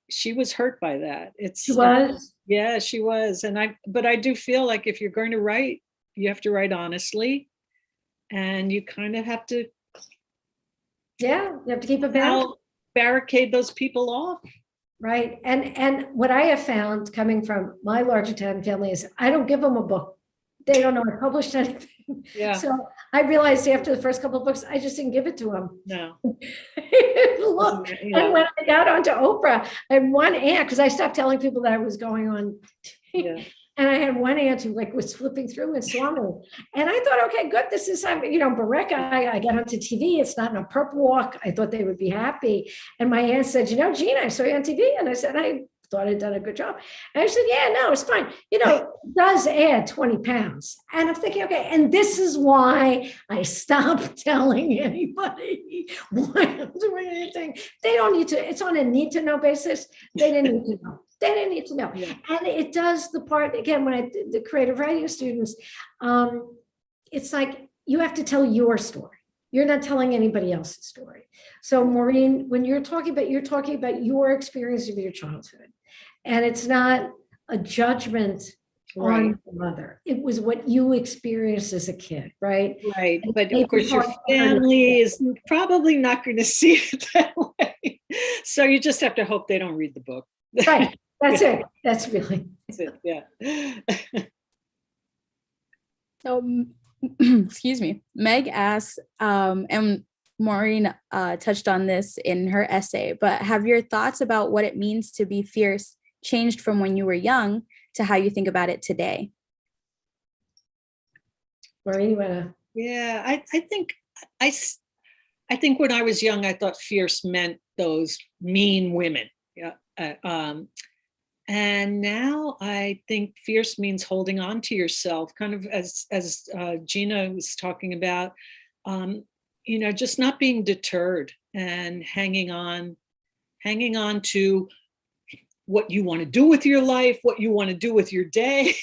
she was hurt by that. She was? Yeah, she was. But I do feel like if you're going to write, you have to write honestly, and you kind of have to. Yeah, you have to keep it back. Barricade those people off. Right. And what I have found coming from my large Italian family is I don't give them a book. They don't know I published anything. Yeah. So I realized after the first couple of books, I just didn't give it to them. No. Look, and when I got onto Oprah, I had one aunt, because I stopped telling people that I was going on. Yeah. And I had one aunt who was flipping through and saw me. And I thought, okay, good. This is, Barreca, I got onto TV. It's not in a perp walk. I thought they would be happy. And my aunt said, Gina, I saw you on TV. And I said, I thought I'd done a good job. And I said, yeah, no, it's fine. It does add 20 pounds. And I'm thinking, okay, and this is why I stopped telling anybody why I'm doing anything. They don't need to, it's on a need to know basis. They didn't need to know. They didn't need to know. Yeah. And it does the part, again, when I did the creative writing students, it's like, you have to tell your story. You're not telling anybody else's story. So Maureen, when you're talking about your experience of your childhood, and it's not a judgment on your mother. It was what you experienced as a kid, right? Right. But of course, your family is probably not going to see it that way. So you just have to hope they don't read the book. Right. That's it. That's really. That's it. Yeah. So, excuse me. Meg asks, and Maureen touched on this in her essay, but have your thoughts about what it means to be fierce changed from when you were young to how you think about it today? Maureen, you wanna? Yeah, I think when I was young, I thought fierce meant those mean women, Yeah. And now I think fierce means holding on to yourself, kind of as Gina was talking about, just not being deterred and hanging on to what you want to do with your life, what you want to do with your day,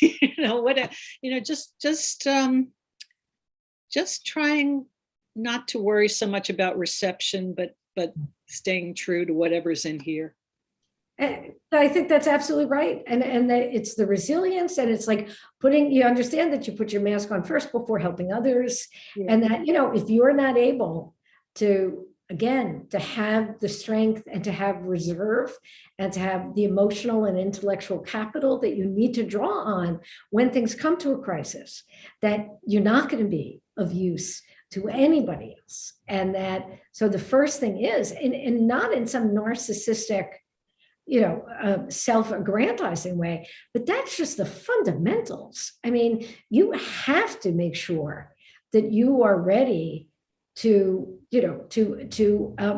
just trying not to worry so much about reception, but staying true to whatever's in here. And I think that's absolutely right. And that it's the resilience, and it's like you understand that you put your mask on first before helping others. Yeah. And that, if you're not able to, again, to have the strength and to have reserve and to have the emotional and intellectual capital that you need to draw on when things come to a crisis, that you're not going to be of use to anybody else. And that, so the first thing is, and not in some narcissistic, self-aggrandizing way, but that's just the fundamentals. I mean, you have to make sure that you are ready to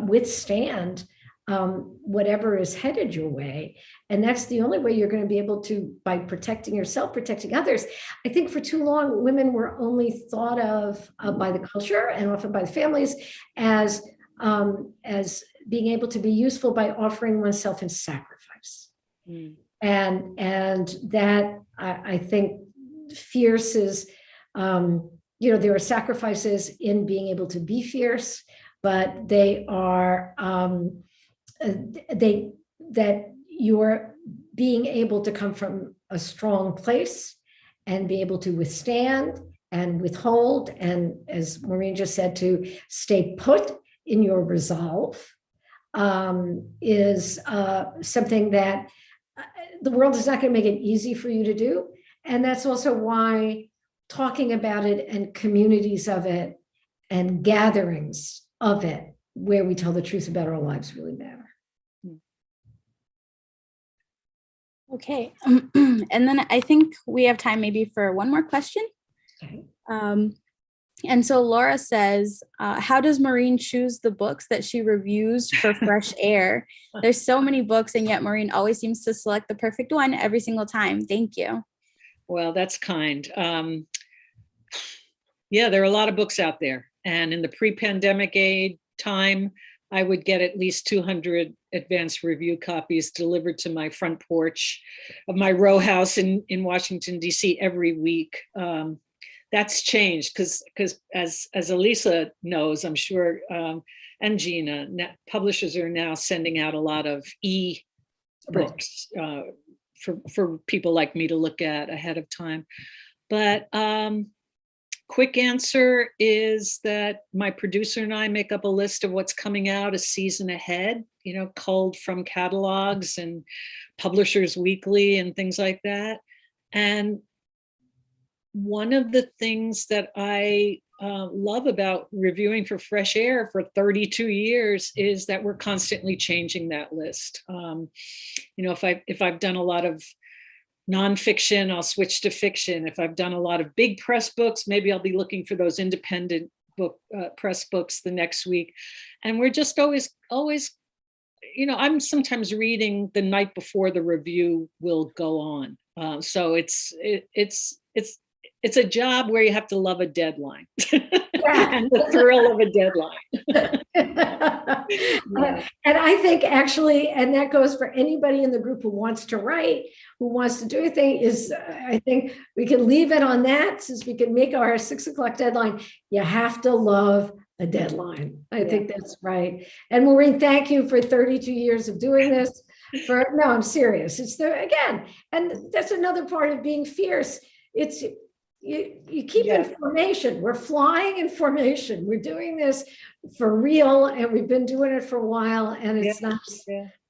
withstand whatever is headed your way. And that's the only way you're going to be able to, by protecting yourself, protecting others. I think for too long, women were only thought of by the culture and often by the families as being able to be useful by offering oneself in sacrifice. Mm. And that I think fierce is, there are sacrifices in being able to be fierce, but they are, that you're being able to come from a strong place and be able to withstand and withhold. And as Maureen just said, to stay put in your resolve is something that the world is not going to make it easy for you to do. And that's also why talking about it and communities of it and gatherings of it, where we tell the truth about our lives, really matter. Okay. And then I think we have time maybe for one more question. Okay. And so Laura says, how does Maureen choose the books that she reviews for Fresh Air? There's so many books, and yet Maureen always seems to select the perfect one every single time. Thank you. Well, that's kind. Yeah, there are a lot of books out there. And in the pre-pandemic time, I would get at least 200 advanced review copies delivered to my front porch of my row house in Washington, D.C. every week. That's changed because as Elisa knows, I'm sure, and Gina, publishers are now sending out a lot of e-books for people like me to look at ahead of time. But quick answer is that my producer and I make up a list of what's coming out a season ahead, culled from catalogs and Publishers Weekly and things like that. And one of the things that I love about reviewing for Fresh Air for 32 years is that we're constantly changing that list. If I've done a lot of nonfiction, I'll switch to fiction. If I've done a lot of big press books, maybe I'll be looking for those independent press books the next week. And we're just always, I'm sometimes reading the night before the review will go on. So it's a job where you have to love a deadline and the thrill of a deadline. And I think actually, and that goes for anybody in the group who wants to write, who wants to do anything, is I think we can leave it on that, since we can make our 6 o'clock deadline. You have to love a deadline. I think that's right. And Maureen, thank you for 32 years of doing this. No, I'm serious. It's again, and that's another part of being fierce. It's you keep information. We're flying in formation. We're doing this for real, and we've been doing it for a while, and it's nice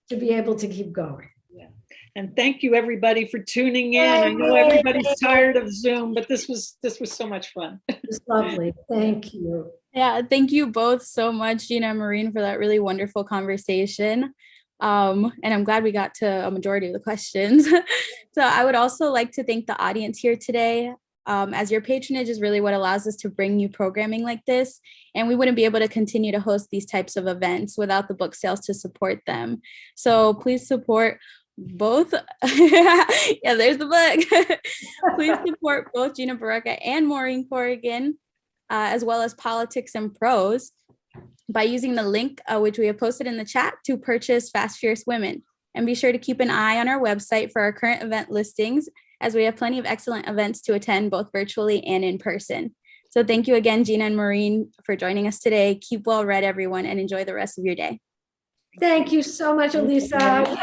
to be able to keep going. Yeah. And thank you everybody for tuning in. I know everybody's tired of Zoom, but this was so much fun. It was lovely. Thank you. Yeah, thank you both so much, Gina and Maureen, for that really wonderful conversation. And I'm glad we got to a majority of the questions. So I would also like to thank the audience here today. as your patronage is really what allows us to bring you programming like this. And we wouldn't be able to continue to host these types of events without the book sales to support them. So please support both. Yeah, there's the book. Please support both Gina Barreca and Maureen Corrigan, as well as Politics and Prose, by using the link which we have posted in the chat to purchase Fast Fierce Women. And be sure to keep an eye on our website for our current event listings, as we have plenty of excellent events to attend both virtually and in person. So thank you again, Gina and Maureen, for joining us today. Keep well read, everyone, and enjoy the rest of your day. Thank you so much, Elisa.